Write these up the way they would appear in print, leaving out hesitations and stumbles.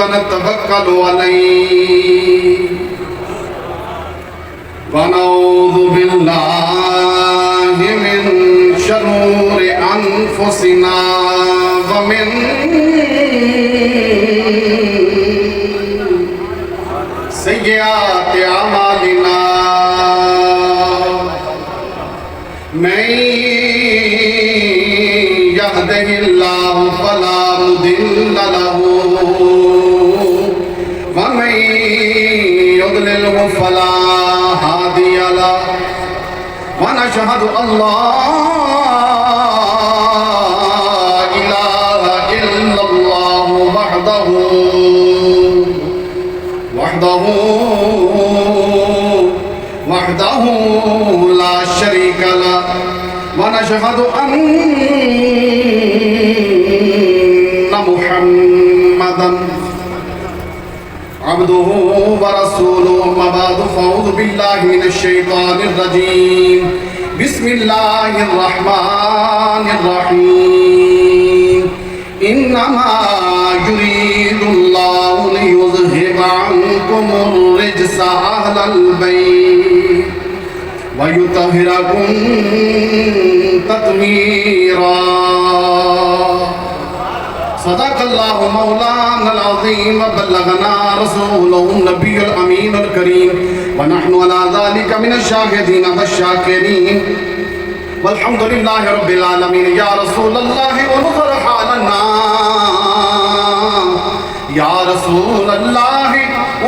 ونتوكل عليه ونعوذ بالله من شرور أنفسنا ومن سيئات أعمالنا من يهده الله فلا مضل له ومن يضلله فلا هادي له ونشهد أن لا إله إلا الله وحده لا شريك له ونشهد أن محمدا عبده ورسوله أما بعد فأعوذ بالله من الشيطان الرجيم بسم الله الرحمن الرحيم إنما يريد الله ليذهب عنكم الرجس أهل البيت ويطهركم تطهيرا صدق الله مولانا العظيم وبلغنا رسوله النبي الأمين الكريم ونحن على ذلك من الشاهدين والشاكرين والحمد لله رب العالمين يا رسول الله انظر حالنا يا رسول الله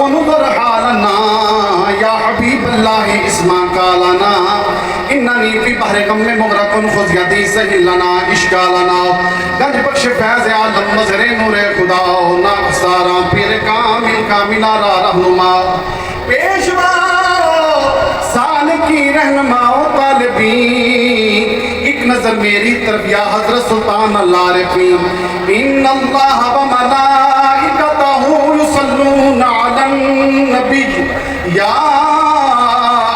انظر حالنا يا حبيب الله اسمعك لنا انني في بحر غم مغرق خذ يدي سهل لنا اشكالنا گنج بخش فیض عالم مظہر نور خدا ناگزارا پیر کامل کاملہ را رہنما پیشوا سالکی رہنما و طالبین ایک نظر میری طرف یا حضرت سلطان اللہ رفیم ان اللہ و ملائکتہ یصلون علی النبی یا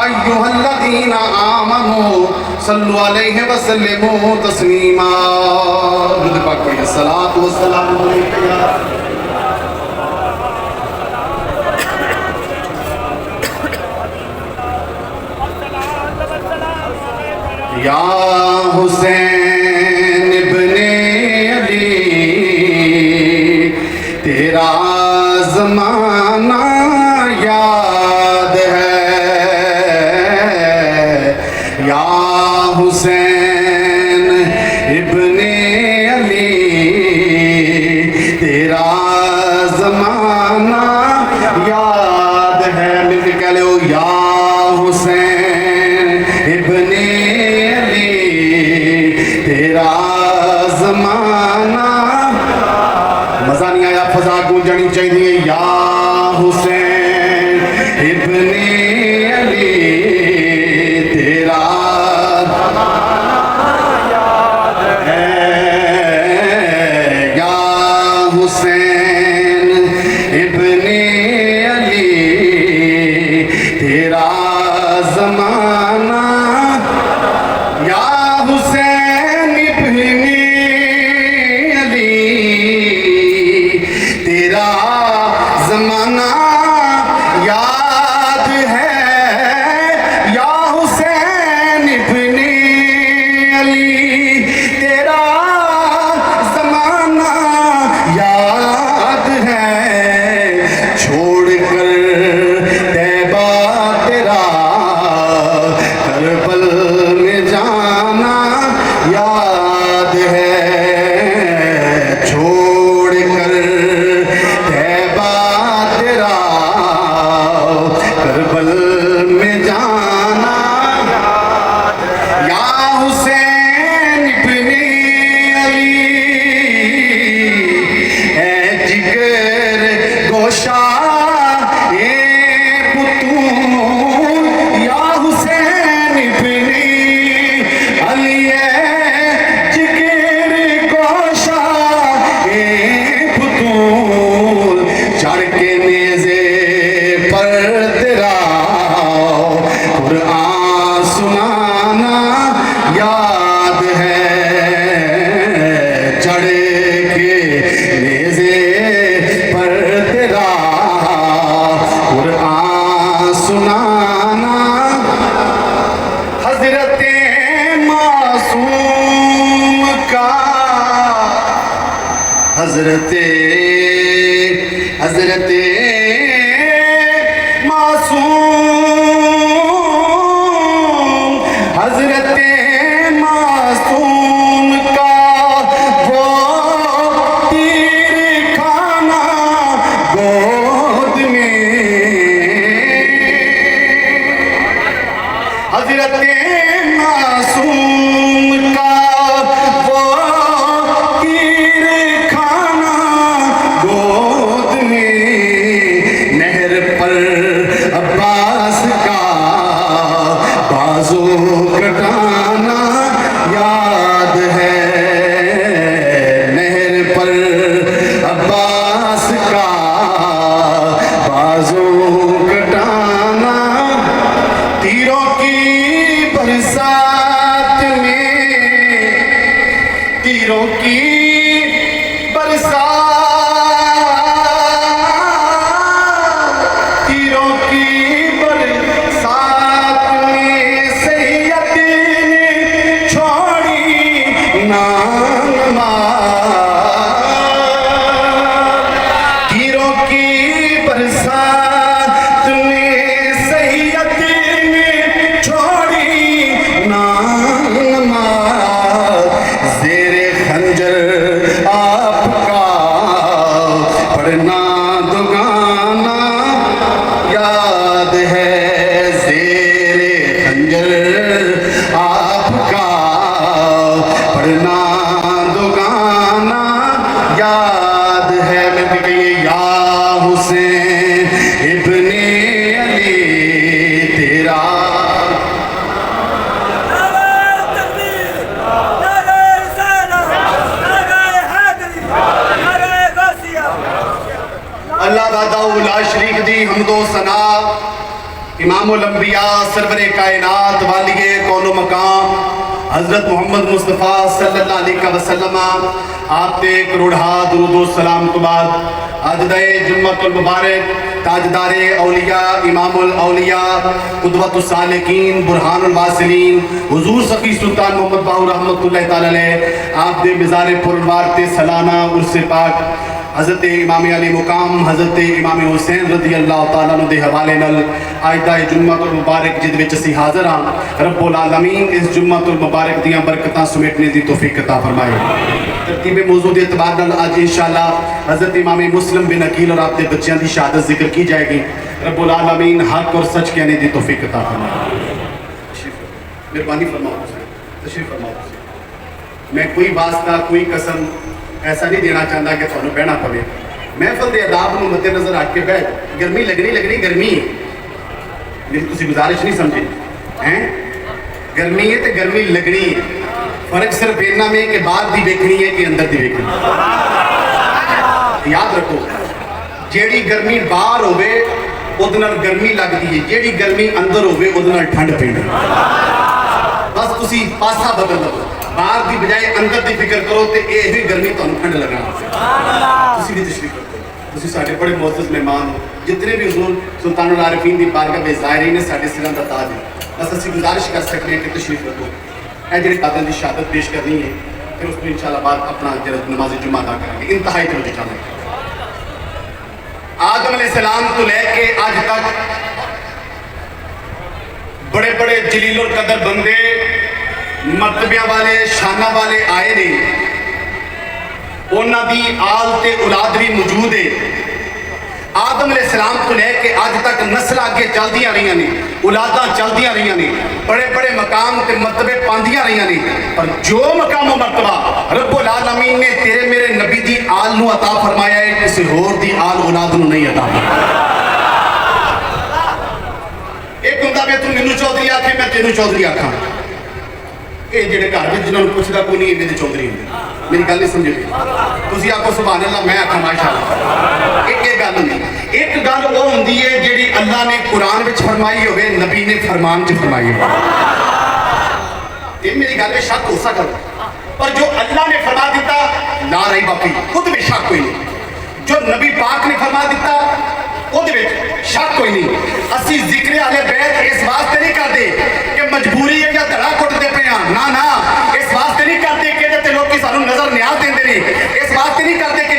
ایوہ الذین آمنوا صلو علیہ وسلم تسلیما درود پاک پڑھیے الصلاۃ والسلام علیک یا حسین ابن علی تیرا زمانہ یاد ہے یا حسین ابن علی تیرا زمانہ یاد ہے مل کے کہہ لو یا حسین ابن علی تیرا زمانہ مزہ نہیں آیا فضا گونجنی چاہیے یا حسین ابن علی تیرا حسین ابن علی تیرا زمانہ یا حسین ابن علی تیرا زمانہ یاد ہے حضرت معصوم حضرت معصوم کا وہ تیر کھانا گود میں حضرت معصوم کا وہ تیر کھانا گود میں نہر پر عباس کا بازو کٹانا یاد ہے نہر پر عباس کا بازو کٹانا تیروں کی برسات میں تیروں کی برسات تیروں کی برسات میں سید نے چھوڑی نماز تیروں کی برسات میں سید نے چھوڑی نماز زیر خنجر آپ کا پڑھنا دگانا یاد ہے زیر خنجر آپ کا پڑھنا دگانا یاد ہے میں بھی کہیے یا حسین ابن علی تیرا اللہ وحدہ لا شریک دی حمد و ثنا امام الانبیاء سرور کائنات والی کون و مقام حضرت محمد مصطفیٰ صلی اللہ علیہ وسلم آپ تے کروڑہا درود و سلام تو بعد عجدہ جمعۃ المبارک تاجدار اولیاء امام الاولیاء قدوۃ السالکین برہان الواصلین حضور سخی سلطان محمد باہو رحمۃ اللہ تعالی علیہ آپ دے مزار پرانوار تے سالانہ عرس پاک حضرت امام علی مقام حضرت امام حسین رضی اللہ تعالیٰ عنہ دے حوالے نل آئدہ جمعۃ المبارک جد وچ اسی حاضر ہاں رب العالمین اس جمعۃ المبارک دیاں برکتاں سمیٹنے دی توفیق عطا فرمائے ترتیب موضوع دے اعتبار نال آج انشاءاللہ حضرت امام مسلم بن عقیل اور آپ دے بچیاں دی شہادت ذکر کی جائے گی رب العالمین حق اور سچ کہنے دی توفیق عطا فرمائے مہربانی فرماؤ تشریف فرماؤ میں کوئی واسطہ کوئی قسم ایسا نہیں دینا چاہتا کہ تھانوں بہنا پڑے محفل دے آداب نو مد نظر رکھ کے بیٹھ گرمی لگنی گرمی ہے لیکن تسی گزارش نہیں سمجھے ہیں گرمی ہے تو گرمی لگنی ہے فرق صرف اتنا میں کہ باہر دی ویکھنی ہے کہ اندر دی ویکھنی یاد رکھو جیڑی گرمی باہر ہوئے اودے نال گرمی لگدی ہے جیڑی گرمی اندر ہوئے اودے نال ٹھنڈ پیندی بس تسی پاسا بدل لو باہر دی بجائے اندر دی فکر کرو تے اے ہی گرمی تانوں ٹھنڈ لگنا تسی بھی تشریف رکھو تسی ساڈے بڑے معزز مہمان ہو جتنے بھی حضور سلطان العارفین دی بارگاہ میں زائرین نے ساڈے سراں دا تاج ہے بس اسی گزارش کر سکتے ہیں کہ تشریف رکھو اے جڑے قادر دی شہادت پیش کرنی ہے پھر اس میں انشاءاللہ بعد اپنا نماز جمعہ ادا کریں گے انتہائی توجہ چاہتے ہیں آدم علیہ السلام تو لے کے آج تک بڑے بڑے جلیل القدر بندے مرتبیاں والے شانہ والے آئے نے انہاں دی آل تے اولاد بھی موجود ہے آدم علیہ السلام تو لے کے آج تک نسل آگے چلدیاں رہیاں نے اولاداں چلدیاں رہیاں نے بڑے بڑے مقام تے مرتبے پاندیاں رہیاں نے پر جو مقام و مرتبہ رب العالمین نے تیرے میرے نبی دی آل نو عطا فرمایا ہے کسی اور دی آل اولاد نو نہیں عطا فرمایا ایک بندہ میں تم مینوں چودھری آکھے میں تینوں چودھری آکھاں اے جڑے گھر وچ جنہاں نوں پوچھدا کوئی نہیں میرے چودھری ہوندے میری گل نہیں سمجھے تسی آکھو سبحان اللہ میں آکھاں ماشاءاللہ ایک گل نہیں ایک گل وہ ہوندی ہے جیڑی اللہ نے قرآن وچ فرمائی ہوئے نبی نے فرمان وچ فرمائی ہوئے یہ میری گل میں شک ہو سکتا پر جو اللہ نے فرما دیتا لا رہی باقی خود میں شک کوئی نہیں جو نبی پاک نے فرما دیتا خود میں شک کوئی نہیں اسی ذکر اہل بیت اس واسطے نہیں کرتے کہ مجبوری ہے یا دھڑا کٹتے پے ہاں نا اس واسطے نہیں کرتے کہ لوگ سانوں نظر نیاز دیندے نہیں اس واسطے نہیں کرتے کہ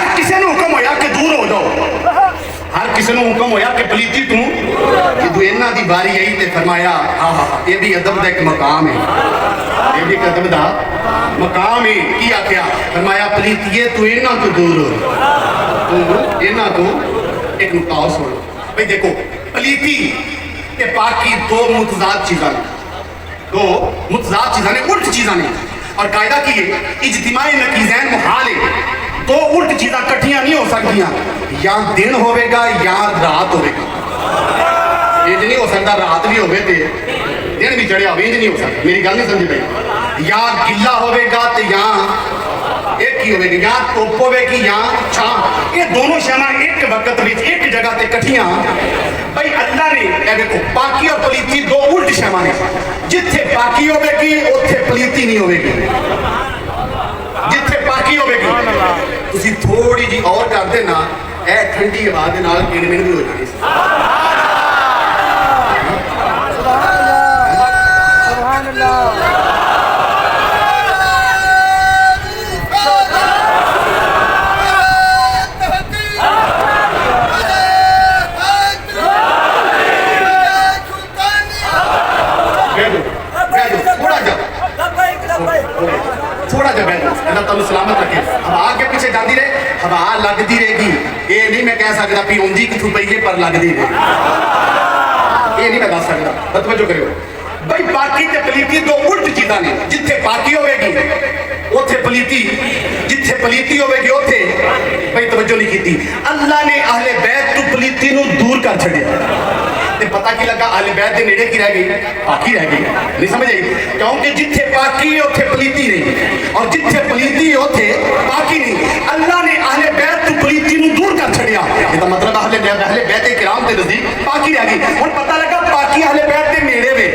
ہر کسی نے حکم ہویا کہ دور ہو جاؤ ہر کسی نے حکم ہویا کہ پلیتی تو جدو انہاں دی باری آئی تے فرمایا یہ بھی ادب دا ایک مقام ہے یہ بھی ایک ادب دا مقام ہے کیا کیا فرمایا پلیتیے تو انہاں تو دور ہو انہاں تو ایک نقطہ سن بھئی دیکھو پلیتی تے پاکی دو متضاد چیزاں دو متضاد چیزاں نے الٹ چیزاں نے اور قاعدہ کی ہے اجتماعی نقیزین محال ہے دو الٹ چیزاں کٹھیاں نہیں ہو سکتیاں یا دن ہوئے گا یا رات ہوئے گا یہ نہیں ہو سکتا رات بھی ہوئے تھے دن بھی چڑھے ہوئے نہیں ہو سکتا میری گل نہیں سمجھ پائی یا گلا ہوئے گا تو یا ایک ہی ہوئے گی یا توپ ہوئے گی یا چھاں یہ دونوں شامہ ایک وقت بھی ایک جگہ تے کٹھیاں بھائی اللہ نے اے دیکھو پاکی اور پلیتی دو الٹ شامہ نے جتھے پاکی ہوئے گی اتھے پلیتی نہیں ہوئے گی جتھے پاکی ہوئے گی تسی تھوڑی جی اور کر دینا اے ٹھنڈی آواز دے نال کیڑ مین بھی ہو جانی سبحان اللہ تھوڑا جا بیٹھ اللہ تعالیٰ سلامت رکھے ہوا آگے پیچھے جاندی رہے ہوا لگتی رہے گی یہ نہیں میں کہہ سکتا پی اونجی کتھو پئیے پر لگتی رہے یہ نہیں میں کہہ سکتا بتوجہ کرو بھائی پاکی تے پلیتی دو الٹ چیزاں نے جتھے پاکی ہوئے گی اتھے پلیتی جتھے پلیتی ہوئے گی اتھے بھائی توجہ نہیں کیتی اللہ نے اہل بیت تو پلیتی نو دور کر چھڑیا تے پتہ کی لگا اہل بیت دے نیڑے کی رہ گئی پاکی رہ گئی نہیں سمجھ آئی کیونکہ جتھے پاکی ہے اتھے پلیتی نہیں اور جتھے پلیتی ہے اتھے پاکی نہیں اللہ نے اہل بیت تو پلیتی نو دور کر چھڑیا یہ مطلب اہل بیت کرام تے نزدیک پاکی رہ گئی اور پتہ لگا پاکی اہل بیت دے نیڑے وے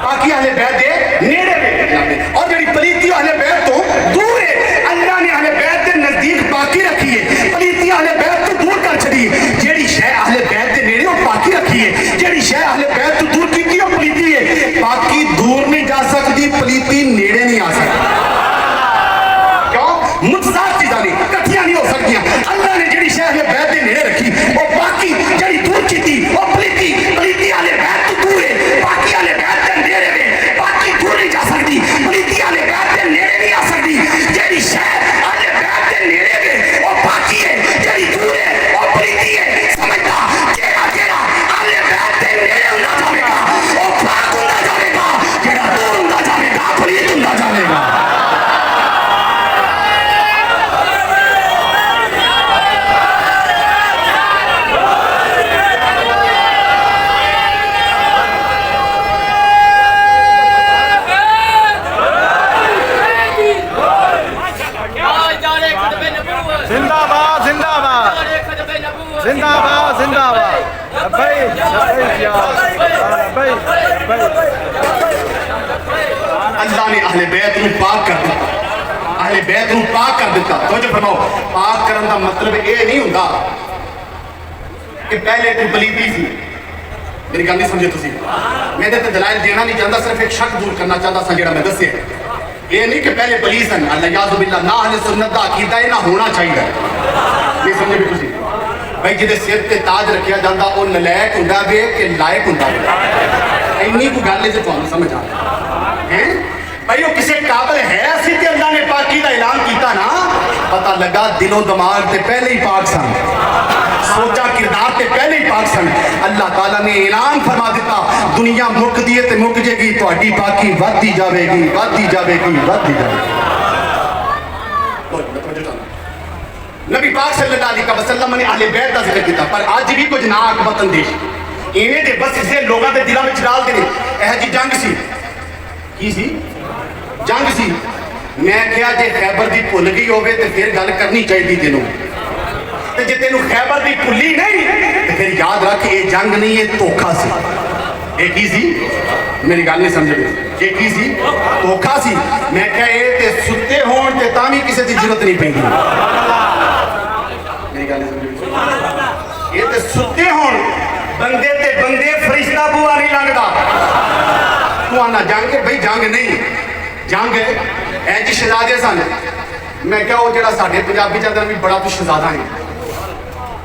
پاکی اہل بیت دے نیڑے وے اور جڑی پلیتی اہل بیت تو دور ہے اللہ نے اہل بیت دے نزدیک پاکی رکھی ہے پلیتی اہل بیت تو دور کر چھڑی جیڑی شے اہل بیت دے نیڑے وہ پاکی رکھی ہے جیڑی شے اہل بیت تو دور کی وہ پلیتی ہے پاکی دور نہیں جا سکتی پلیتی نیڑے نہیں آ سکتی کیوں متضاد چیزاں نہیں کٹھیاں نہیں ہو سکتیاں اللہ نے جیڑی شے اہل بیت دے نیڑے رکھی وہ پاکی جیڑی دور کی تھی وہ پلیتی پلیتی اہل بیت تو دور ہے پاکی اہل بیت دے نیڑے میں پاکی دور نہیں جا سکتی پلیتی اہل بیت دے نیڑے نہیں آ سکتی جیڑی شے اہل بیت دے نیڑے میں وہ پاکی ہے جیڑی دور ہے وہ پلیتی ہے سمجھتا جیڑا جیڑا اہل بیت دے نیڑے ہونا جاوے گا وہ پاک ہونا جاوے گا جیڑا دور ہونا جاوے گا پلیت ہونا جاوے گا زندہ باد زندہ باد بھائی اللہ نے اہل بیت کو پاک کر دیتا اہل بیت کو پاک کر دیتا توجہ فرماؤ پاک کرن دا مطلب یہ نہیں ہوندا کہ پہلے تو پلیتی سی میری گل نہیں سمجھے تسی میں تے دلائل دینا نہیں چاہتا صرف ایک شک دور کرنا چاہتا سا جڑا میں دسیا یہ نہیں کہ پہلے پولیس ہیں اللہ یعذ باللہ نہ اہل سنت دا عقیدہ ہے نہ ہونا چاہیے نہیں سمجھے بھی تسی بھائی جدے سر تے تاج رکھیا جاندہ وہ نلائق ہوندا وے کہ لائق ہوندا وے اینی کو گل سے تانوں سمجھ آ ہیں بھائی وہ کسے قابل ہے اسی تے اللہ نے پاکی دا اعلان کیتا نا پتہ لگا دل و دماغ تے پہلے ہی پاک سن سوچا کردار تے پہلے ہی پاک سن اللہ تعالیٰ نے اعلان فرما دیتا دنیا مک دیے تے مک جے گی تہاڈی پاکی ودی جاوے گی ودی جاوے گی ودی جاوے گی نبی پاک صلی اللہ علیہ وسلم نے اہل بیت کا ذکر کیتا پر آج بھی کچھ نا عاقبت اندیش ایویں دے بس اسے لوگاں دے دلاں وچ ڈال دے اے جی جنگ سی کی سی جنگ سی میں کہیا جے خیبر دی بھول گئی ہوے تے پھر گل کرنی چاہیے تینوں تے جے تینوں خیبر دی بھلی نہیں تے پھر یاد رکھ یہ جنگ نہیں یہ دھوکا سی یہ کی سی میری گل نہیں سمجھ یہ کی سی دھوکا سی میں کہیا اے تے ستے ہون تے تاں وی کسے دی ضرورت نہیں پیندی یہ تے ستے ہون بندے تے بندے فرشتہ بوا نہیں لگدا تو آنا جنگ بھئی جنگ نہیں جنگ ہے اے جی شہزادے سن میں کیا وہ جڑا ساڈے پنجابی چ بھی بڑا تو شہزادہ ہے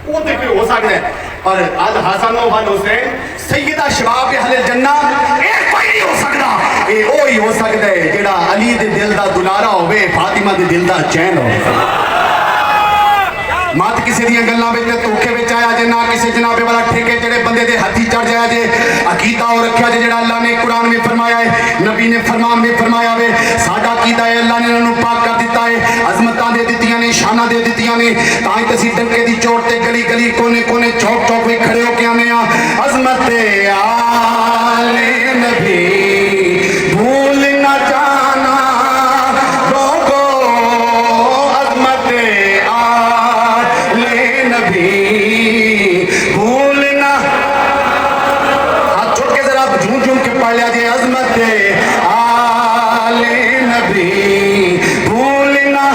وہ تے ہو سکتا ہے پر الحسن والحسین سیدہ شباب اہل جنہ اے کوئی نہیں ہو سکتا اے وہی ہو سکتا ہے جڑا علی دے دل دا دلارا ہوے فاطمہ دے دل دا چین ہوے مت کسی دیا گلاں وچ دھوکے وچ آیا جے نہ کسی جناب والا ٹھیکے جڑے بندے دے ہاتھی چڑھ جایا جے عقیدہ اور رکھیا جے جڑا اللہ نے قرآن میں فرمایا ہے نبی نے فرمان میں فرمایا وے ساڈا عقیدہ ہے اللہ نے انہوں پاک کر دیتا ہے عظمتاں دے دتیاں نے شاناں دے دتیاں نے تاں تے اسی ڈنکے دی چوٹ تے گلی گلی کونے کونے چوک چوک وچ کھڑے ہو کے آنے ہاں عظمت آل نبی بھول نہ جانا لوگو عظمت آل نبی بھولنا ہاتھ چھوڑ کے ذرا جھوم جھوم کے پڑھ لیا جی عظمت آل نبی بھولنا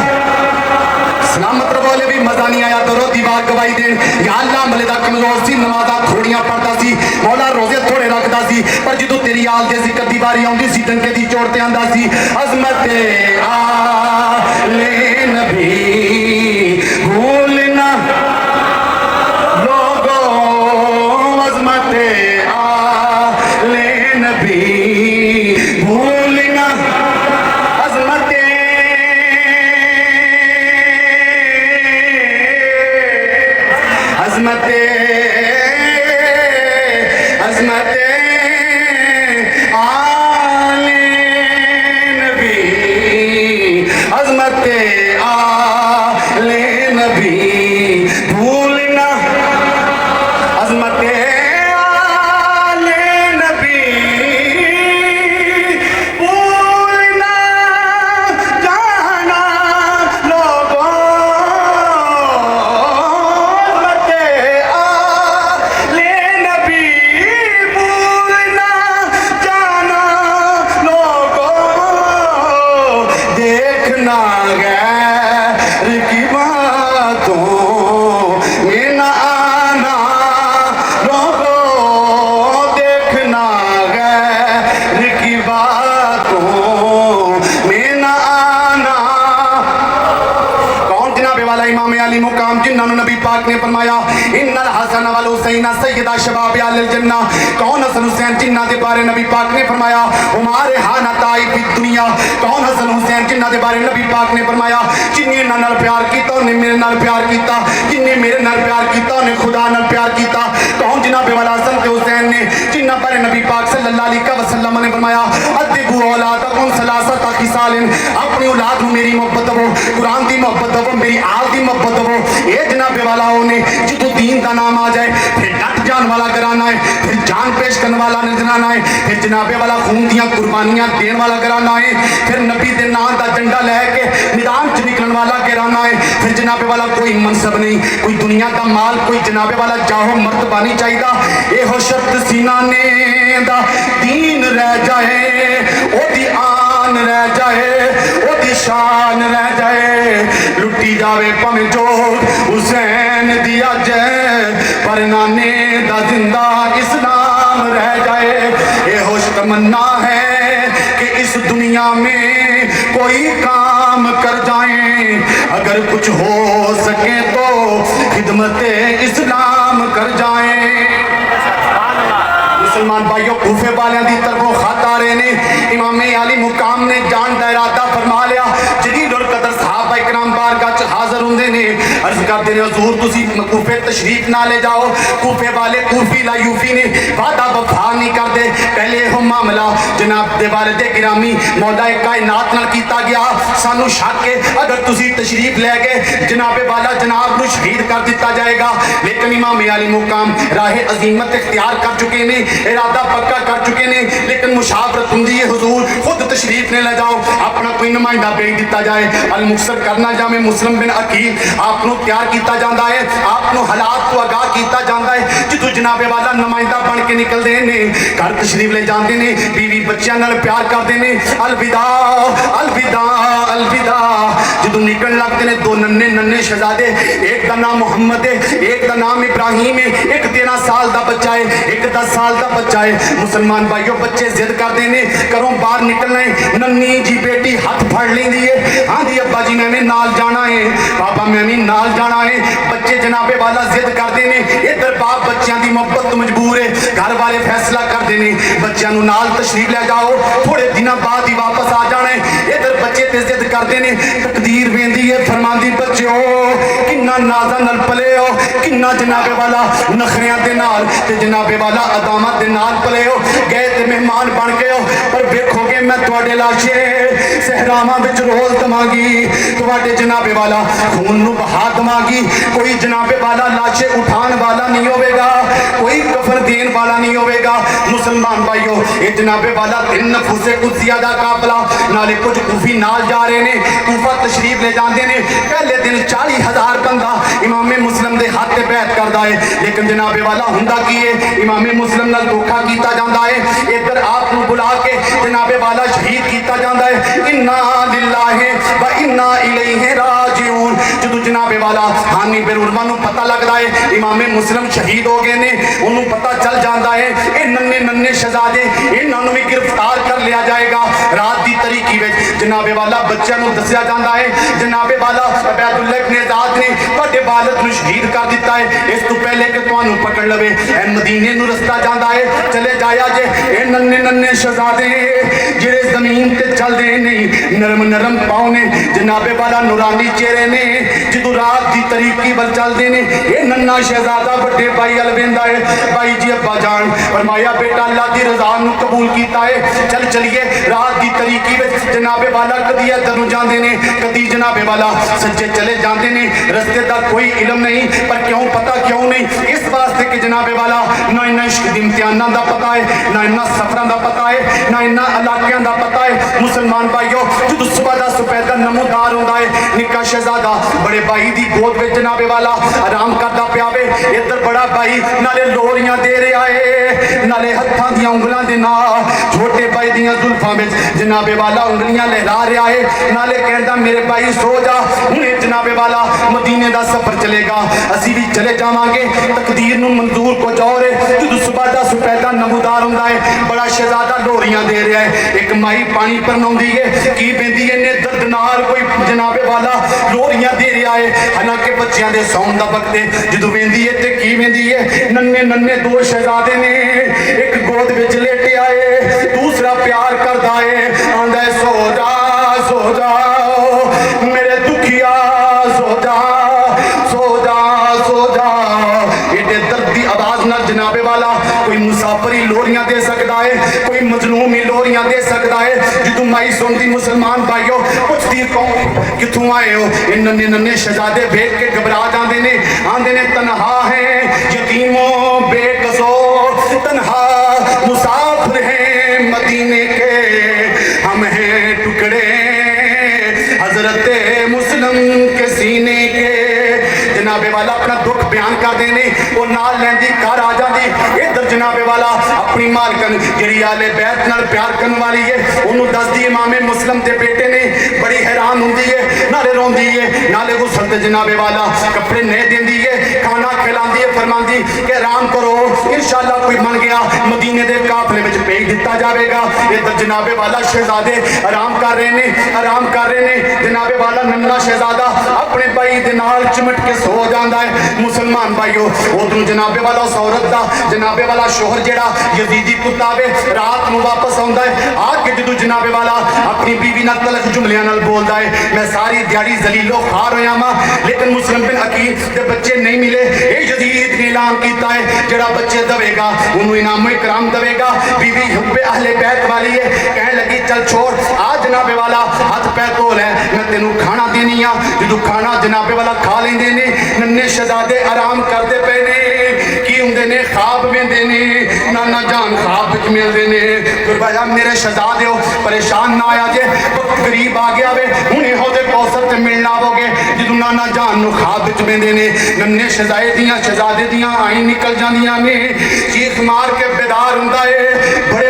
سلامت رب والے بھی مزہ نہیں آیا تو روتی بات گواہی دین یا اللہ ملے دا کمزور سی نمازہ تھوڑیاں پڑھتا سی مولا روزے تھوڑے رکھتا سی پر جدو تیری آل دے ذکر دی باری آؤں دی سی ڈنکے دی چوڑتے آندہ سی عظمت آل نبی بھولنا لوگو عظمت آل نبی بھولنا عظمت عظمت عظمت آل نبی عظمت آل نبی بھولنا عظمت آل نبی بھولنا جانا لوگوں عظمت آل نبی بھولنا جانا لوگوں دیکھنا غیر کی باتوں میں نہ آنا لوگوں دیکھنا غیر کی باتوں میں نہ آنا کون جناب والا امام علی مقام جنہوں نے نبی پاک نے فرمایا ان الحسن والحسین سیدہ شباب اہل الجنہ کون حسن حسین جنہ دے بارے نبی پاک نے فرمایا ہمارے ہانتائی فی دنیا کون حسن حسین جنہ دے بارے نبی پاک نے فرمایا جنہیں انہاں نال پیار کیتا انہیں میرے نال پیار کیتا جنہیں میرے نال پیار کیتا انہیں خدا نال پیار کیتا کون جناب والا حسن تے حسین نے جنہ بارے نبی پاک صلی اللہ علیہ وسلم نے فرمایا ادبو اولادکم ثلاثۃ خصال اپنی اولاد کو میری محبت دو قرآن دی محبت دو میری آل دی محبت دو اے جناب والا نے جدو دین دا نام آ جائے پھر ڈٹ جان والا گرانا ہے پھر جان پیش کرنے والا نظرانا ہے پھر جناب والا خون دیاں قربانیاں دین والا گرانا ہے پھر نبی دے نام دا جھنڈا لے کے میدان چ نکلن والا گرانا ہے پھر جناب والا کوئی منصب نہیں کوئی دنیا دا مال کوئی جناب والا جاہو مرتبہ نہیں چاہیے اے ہو شرط سینہ نے دا دین رہ جائے او دی آن رہ جائے او دی شان رہ جائے لٹی جاوے پمیں جو حسین دیا جائے پر نانے دا زندہ اسلام رہ جائے اے ہوش تمنا ہے کہ اس دنیا میں کوئی کام کر جائیں اگر کچھ ہو سکے تو خدمت اسلام کر جائیں مسلمان بھائیوں کوفے والیاں دی طرفوں خط آ رہے نے امام علی مقام نے جان دا ارادہ فرما لیا جدید القدر صحابہ اکرام بارگاہ چ حاضر ہوندے نے عرض کرتے نے حضور تسی کوفے تشریف نہ لے جاؤ کوفے والے کوفی لا یوفی نے وعدہ وفا نہیں کردے پہلے ہو معاملہ جناب دے والد گرامی مولا کائنات نال کیتا گیا سانو شک ہے اگر تسی تشریف لے گئے جناب والا جناب نو شہید کر دیتا جائے گا لیکن امام علی مقام راہ عظیمت اختیار کر چکے نے ارادہ پکا کر چکے نے لیکن مشاورت ہوندی ہے حضور خود تشریف نے لے جاؤ اپنا کوئی نمائندہ بھیج دیتا جائے المکثر کرنا جامع مسلم بن عقیل آپ نو تیار کیتا جاندا ہے آپ نو حالات تو آگاہ کیتا جاندا ہے جدو جناب والا نمائندہ بن کے نکل دے نے گھر تشریف لے جاندے نے بیوی بچیاں نال پیار کردے نے الوداع الوداع الوداع جدو نکل لگتے جاندے نے دو ننے ننے شہزادے ایک دا نام محمد ہے ایک دا نام ابراہیم ہے ایک 13 سال دا بچہ ہے ایک 10 سال دا بچہ ہے مسلمان بھائیو بچے ضد کر دینے کروں باہر نکلنا ہے ننی جی بیٹی ہاتھ پھڑ لیں دیئے ہاں دی ابا جی میں نال جانا ہے بابا میں نال جانا ہے بچے جناب والا ضد کر دینے ادھر باپ بچیاں دی محبت تو مجبور ہے گھر والے فیصلہ کر دینے بچیاں نو نال تشریف لے جاؤ تھوڑے دنوں بعد ہی واپس آ جانا ہے ادھر بچے تے ضد کر دینے تقدیر ویندی ہے فرماندی بچیو کنا نازاں نال پلے ہو کنا جناب والا نخریاں دے نال تے جناب والا عدامت دے نال پلے ہو گئے تے مہمان بن گئے ہو پر ویکھو گے میں تواڈے لاشے صحراواں وچ رول دواں گی تواڈے جناب والا خون نو بہا دواں گی کوئی جناب والا لاشے اٹھان والا نہیں ہوے گا کوئی کفن دین والا نہیں ہوے گا مسلمان بھائیو اے جناب والا 3 نفوس قدسیہ دا قافلہ نالے کچھ کوفی نال جا رہے نے کوفہ تشریف لے جاندے نے پہلے دن 40,000 بندہ امام مسلم دے ہاتھ تے بیعت کردا ہے لیکن جناب والا ہوندا کی ہے امام مسلم نال دھوکا کیتا جاندا ہے ادھر آپ نو بلا کے جناب والا شہید کیتا جاندا ہے انا للہ و انا الیہ راجعون جدو جناب والا حانی بیرونوا نو پتہ لگدا ہے امام مسلم شہید ہو گئے نے انہوں پتہ چل جاندا ہے اے ننے ننے شہزادے انہاں نو بھی گرفتار کر لیا جائے گا رات دی طریقی وچ جناب والا بچیاں نو دسیا جاندا ہے جناب والا عبید اللہ ابن زیاد نے تواڈے والد نو شہید کر دیتا ہے اس تو پہلے کہ تانوں پکڑ لوے اے مدینے نو رستہ جاندا ہے چلے جایا جے اے ننے ننے شہزادے جڑے زمین تے چل دے نہیں نرم نرم پاؤں نے جناب والا نورانی چہرے نے جدو رات دی طریقی ول چل دے نے اے ننا شہزادہ بڑے بھائی ال ویندا ہے بھائی جی ابا جان فرمایا بیٹا اللہ دی رضا نو قبول کیتا ہے چل چلیے رات دی طریقی وچ جناب والا کدی ادھر نو جاندے نے کدی جناب والا سچے چلے جاندے نے رستے دا کوئی علم نہیں پر کیوں پتہ کیوں نہیں اس واسطے کہ جناب والا نہ انہاں عشق دی امتحاناں دا پتہ ہے نہ انہاں سفراں دا پتہ ہے نہ انہاں علاقیاں دا پتہ ہے مسلمان بھائیو جدو صبح دا سپیدہ نمودار ہوندا ہے نکا شہزادہ بڑے بھائی دی گود وچ جناب والا آرام کردا پیا وے ادھر بڑا بھائی نالے لوریاں دے رہا ہے نالے ہتھاں دیاں انگلاں دے نال چھوٹے بھائی دیاں زلفاں وچ جناب والا انگلیاں لہرا رہا ہے نالے کہندا میرے بھائی سو جا ہنے جناب والا مدینے دا سفر چلے گا اسی بھی چلے جاواں گے تقدیر نو منظور کو جاؤ رے جدو صبح دا سپیدہ نمودار ہوندا ہے بڑا شہزادہ لوریاں دے رہا ہے ایک مائی پانی پرناؤندی ہے کی پیندی ہے نے درد نال کوئی جناب والا لوریاں دے رہا ہے حالانکہ بچیاں دے سون دا وقت ہے جدو ویندی ہے تے کی ویندی ہے ننے ننے دو شہزادے نے ایک گود وچ لیٹے آئے دوسرا پیار کردا ہے آندا ہے سو جا میرے دکھیا سو جا ایڈے دردی آواز نال جناب والا کوئی مسافری لوریاں دے سکتا ہے کوئی مظلوم ہی لوریاں دے سکتا ہے جدو مائی سنتی مسلمان بھائیو پوچھتی کون کتوں آئے ہو ان ننے ننے شہزادے بھیج کے گھبرا جاندے نے آندے نے تنہا ہیں یتیموں بے قصور تنہا مسافر ہیں مدینے کے ہم ہیں ٹکڑے حضرت مسلم کے سینے کے جناب والا اپنا دکھ بیان کر دینے وہ نال لیندی کار آ جاندی ادھر جناب والا اپنی مالکن جڑی آلے بیت نال پیار کرن والی ہے انہوں دس دی امام مسلم دے بیٹے نے بڑی حیران ہوندی ہے نالے روندی ہے نالے غسل تے جناب والا کپڑے نئے دیندی ہے کھانا کھلاندی ہے فرماندی کہ آرام کرو انشاءاللہ کوئی من گیا مدینے دے قافلے وچ بھیج دتا جاوے گا ادھر جناب والا شہزادے آرام کر رہے نے جناب والا ننا شہزادہ اپنے بھائی دے نال چمٹ کے سو جاندا ہے مسلمان بھائیو ادھر جناب والا اس عورت دا جناب والا شوہر جڑا یزیدی کتا وے رات نو واپس آندا ہے آ کے جدو جناب والا اپنی بیوی نال تلخ جملیاں نال بولدا ہے میں ساری دیہڑی ذلیل و خوار ہویا ماں لیکن مسلم بن عقیل دے بچے نہیں ملے اے یزید نے اعلان کیتا ہے جڑا بچے دے گا انہوں انعام و اکرام دے گا بیوی حب اہل بیت والی ہے کہنے لگی چل چھوڑ آ جناب والا ہاتھ پیر دھو لے میں تینوں کھانا دینی ہاں جدو کھانا جناب والا کھا لیندے نے ننے شہزادے آرام کردے پے نے کی ہوندے نے خواب ویندے نے نانا جان خواب وچ ملدے نے فرمایا میرے شہزادے ہو پریشان نہ آیا جے وقت قریب آ گیا وے ہنے ہو دے کوثر تے ملنا ہوگے جدو نانا جان نو خواب وچ ویندے نے ننے شہزادے دیاں آئیں نکل جاندیاں نے چیخ مار کے بیدار ہوندا ہے بڑے